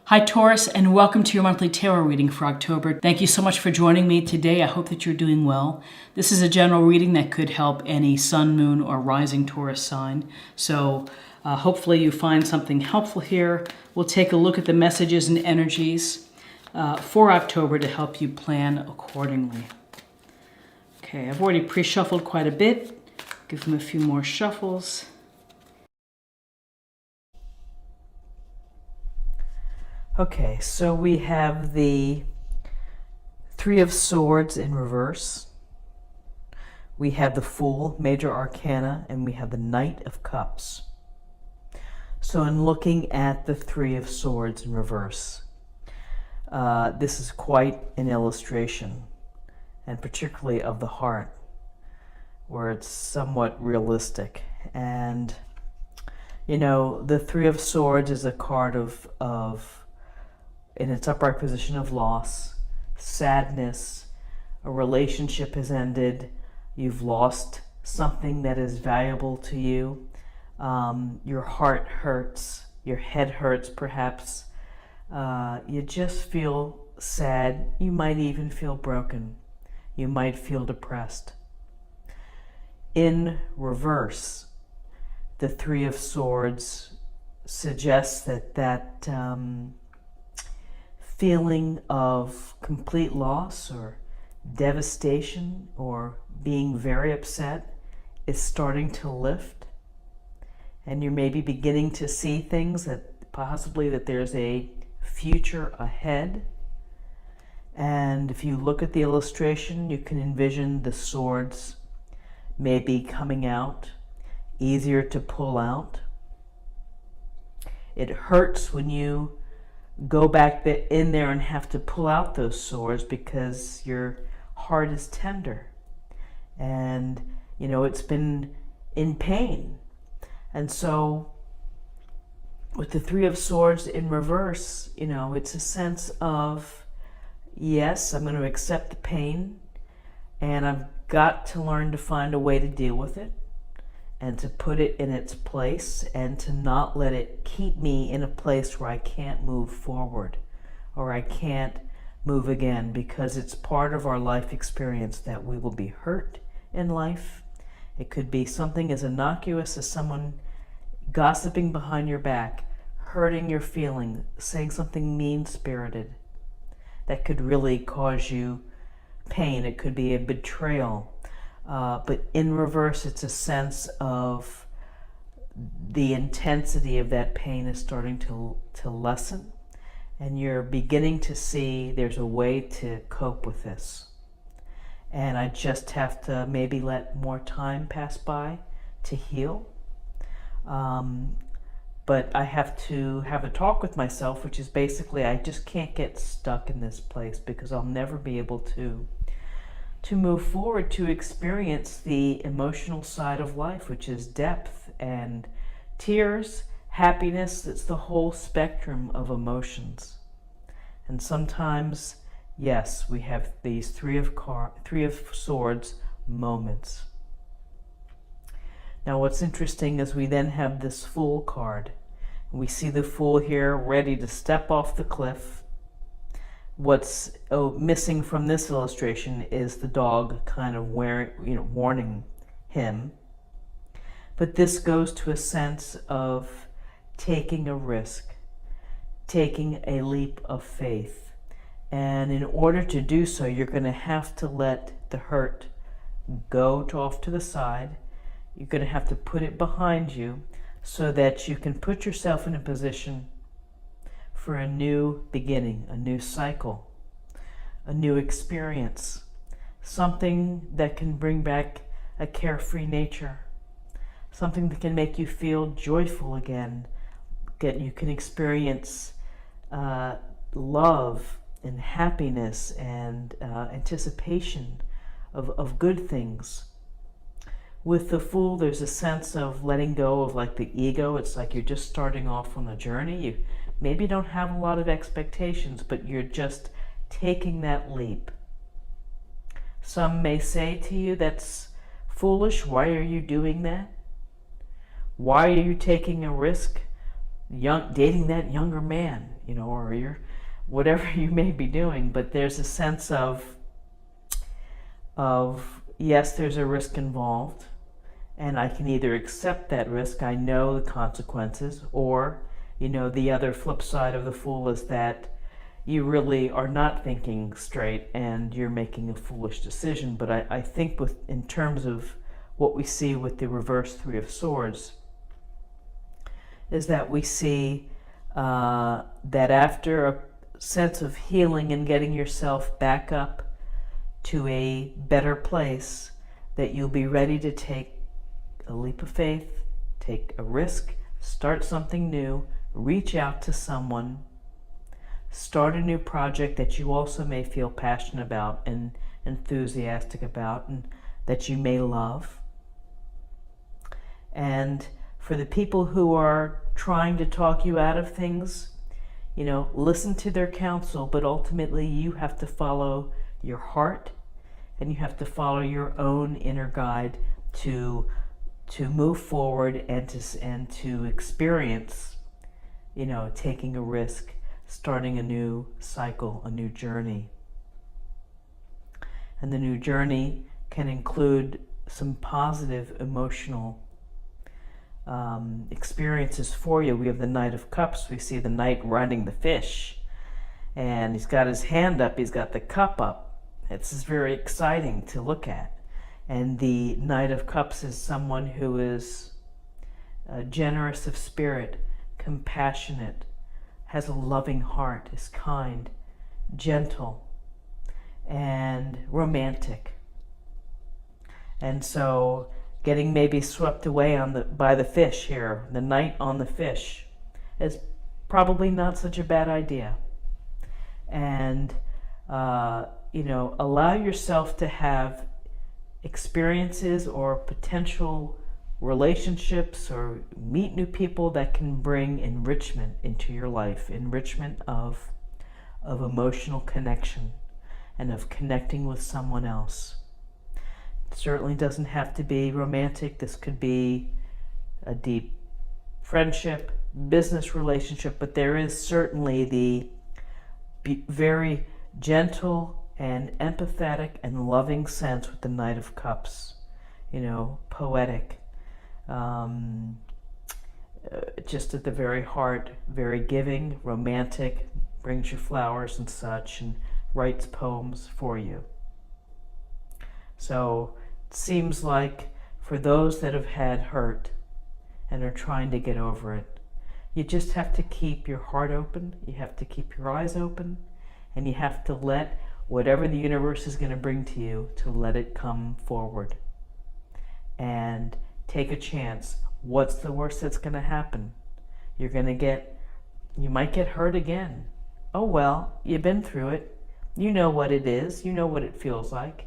Hi Taurus, and welcome to your monthly tarot reading for October. Thank you so much for joining me today. I hope that you're doing well. This is a general reading that could help any sun, moon, or rising Taurus sign. So hopefully you find something helpful here. We'll take a look at the messages and energies for October to help you plan accordingly. Okay, I've already pre-shuffled quite a bit. Give them a few more shuffles. Okay, so we have the Three of Swords in reverse. We have the Fool, Major Arcana, and we have the Knight of Cups. So in looking at the Three of Swords in reverse, this is quite an illustration, and particularly of the heart, where it's somewhat realistic. And, you know, the Three of Swords is a card of in its upright position of loss, sadness, a relationship has ended, you've lost something that is valuable to you, your heart hurts, your head hurts perhaps, you just feel sad, you might even feel broken, you might feel depressed. In reverse, the Three of Swords suggests that feeling of complete loss or devastation or being very upset is starting to lift, and you're maybe beginning to see things that possibly that there's a future ahead. And if you look at the illustration, you can envision the swords maybe coming out, easier to pull out. It hurts when you go back in there and have to pull out those swords because your heart is tender and you know it's been in pain. And so with the Three of Swords in reverse, you know, it's a sense of, yes, I'm going to accept the pain and I've got to learn to find a way to deal with it and to put it in its place and to not let it keep me in a place where I can't move forward or I can't move again, because it's part of our life experience that we will be hurt in life. It could be something as innocuous as someone gossiping behind your back, hurting your feelings, saying something mean-spirited that could really cause you pain. It could be a betrayal. But in reverse, it's a sense of the intensity of that pain is starting to lessen, and you're beginning to see there's a way to cope with this. And I just have to maybe let more time pass by to heal. But I have to have a talk with myself, which is basically I just can't get stuck in this place because I'll never be able to move forward, to experience the emotional side of life, which is depth and tears, happiness. It's the whole spectrum of emotions. And sometimes, yes, we have these Three of Swords moments. Now what's interesting is we then have this Fool card. We see the Fool here ready to step off the cliff. What's missing from this illustration is the dog kind of warning him. But this goes to a sense of taking a risk, taking a leap of faith. And in order to do so, you're going to have to let the hurt go off to the side. You're going to have to put it behind you so that you can put yourself in a position for a new beginning, a new cycle, a new experience, something that can bring back a carefree nature, something that can make you feel joyful again, that you can experience love and happiness and anticipation of good things. With the Fool, there's a sense of letting go of like the ego. It's like you're just starting off on the journey. You maybe don't have a lot of expectations, but you're just taking that leap. Some may say to you, that's foolish. Why are you doing that? Why are you taking a risk dating that younger man? or you're whatever you may be doing, but there's a sense of yes, there's a risk involved, and I can either accept that risk, I know the consequences, or the other flip side of the fool is that you really are not thinking straight and you're making a foolish decision. But I think in terms of what we see with the reverse Three of Swords is that we see that after a sense of healing and getting yourself back up to a better place, that you'll be ready to take a leap of faith, take a risk, start something new, reach out to someone, start a new project that you also may feel passionate about and enthusiastic about, and that you may love. And for the people who are trying to talk you out of things, listen to their counsel, but ultimately you have to follow your heart and you have to follow your own inner guide to move forward and to experience, taking a risk, starting a new cycle, a new journey. And the new journey can include some positive emotional experiences for you. We have the Knight of Cups. We see the knight riding the fish, and he's got his hand up, he's got the cup up. It's very exciting to look at. And the Knight of Cups is someone who is generous of spirit, compassionate, has a loving heart, is kind, gentle, and romantic. And so getting maybe swept away by the fish here, the knight on the fish, is probably not such a bad idea. And allow yourself to have experiences or potential relationships or meet new people that can bring enrichment into your life, enrichment of emotional connection and of connecting with someone else. It certainly doesn't have to be romantic. This could be a deep friendship, business relationship, but there is certainly the very gentle and empathetic and loving sense with the Knight of Cups, poetic, just at the very heart, very giving, romantic, brings you flowers and such, and writes poems for you. So it seems like for those that have had hurt and are trying to get over it, you just have to keep your heart open, you have to keep your eyes open, and you have to let whatever the universe is going to bring to you, to let it come forward. And take a chance. What's the worst that's going to happen? You might get hurt again. Oh well, you've been through it. You know what it is. You know what it feels like.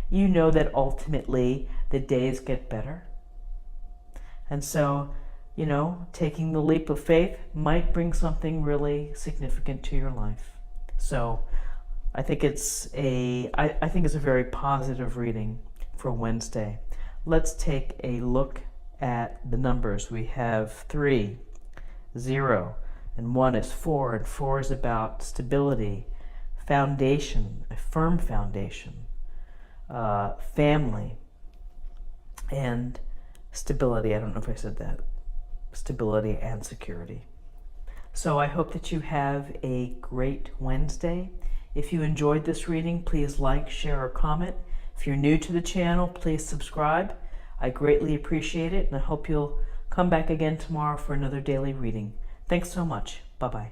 You know that ultimately the days get better. And so, taking the leap of faith might bring something really significant to your life. So I think it's a very positive reading for Wednesday. Let's take a look at the numbers. We have 3, 0, and 1 is 4, and 4 is about stability, foundation, a firm foundation, family, and stability. I don't know if I said that. Stability and security. So I hope that you have a great Wednesday. If you enjoyed this reading, please like, share, or comment. If you're new to the channel, please subscribe. I greatly appreciate it, and I hope you'll come back again tomorrow for another daily reading. Thanks so much. Bye-bye.